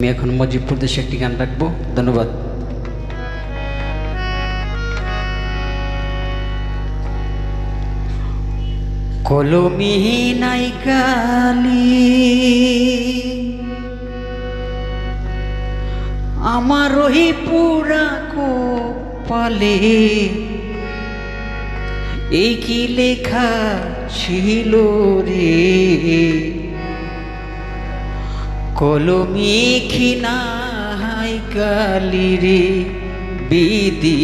আমি এখন মজিবপুর দেশে একটি গান রাখবো। ধন্যবাদ। কলমি নাই কালি আমার ওই পুরা কপালে, এই কি লেখা ছিল রে, কলমি খিনাই কালি রে বিধি,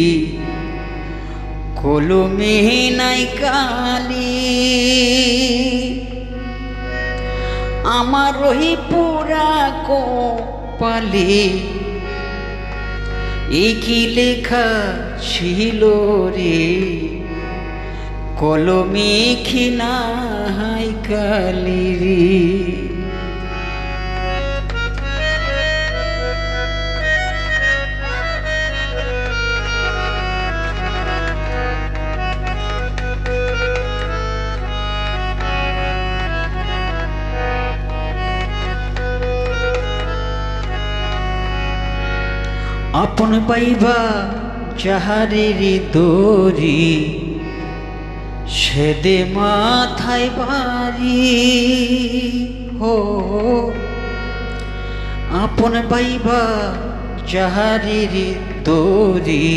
কলমি নাই কালি আমার ওই পুরা কপালে, এই কি লেখা ছিল রে, কলমি খিনাই কালি রে। আপন পাইবা যাহারের দরি, সেদে মাথায় বাড়ি হো, আপন পাইবা যাহারের দরি,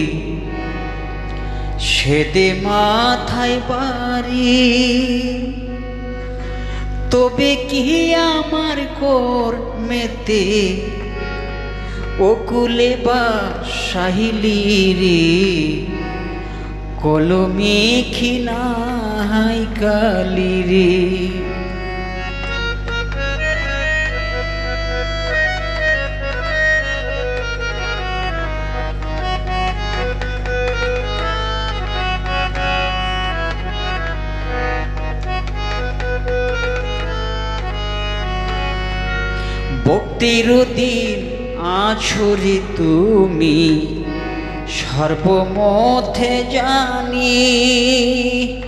সেদে মাথায় বাড়ি, তবে কি আমার কর্মেতে ওকুলে বা সাহিলি রে, কলমি খিনাই কালি রে। ভক্তির দিন আছরে তুমি সর্বমধ্যে জানি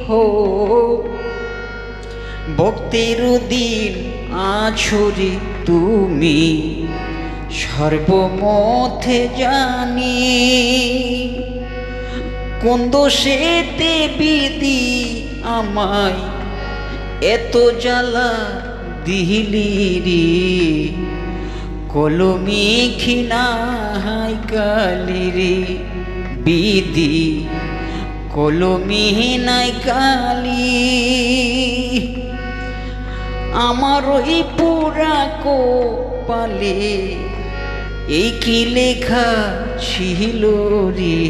হো, ভক্তির দিন আছরে তুমি সর্বমধ্যে জানি, কোন দোষেতে বিধি আমায় এত জ্বালা দিলি রে, কলমি খিনাই কালি রে বিধি, কলমি নাই কালি আমার ওই পুরা কপালে, এই কি লেখা ছিল রে,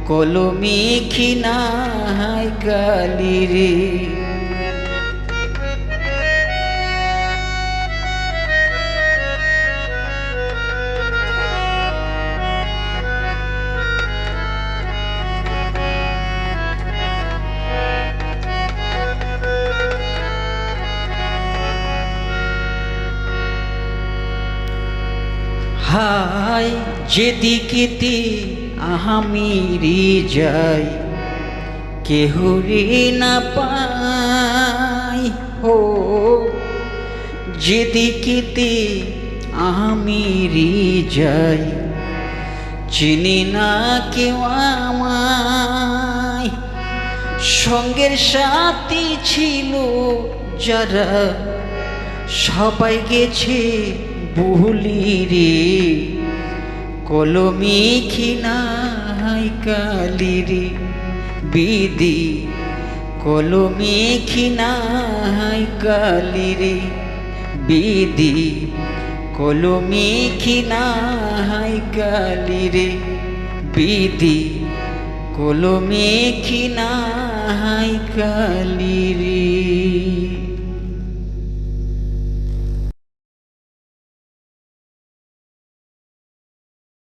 কলমি খিনাই কালি রে। হাই যেদিকেতে আহামিরি যাই, কেহুরি না পাই হো, যেদিকেতে আহামিরি যাই, চিনি না কেউ আমায়, সঙ্গের সাথী ছিল যারা সবাই গেছে ভুলি রে, কলমি খিনাই কালি রে বিধি, কলমি খিনাই কালি রে বিধি, কলমি খিনাই কালি রে বিধি, কলমি খিনাই কালি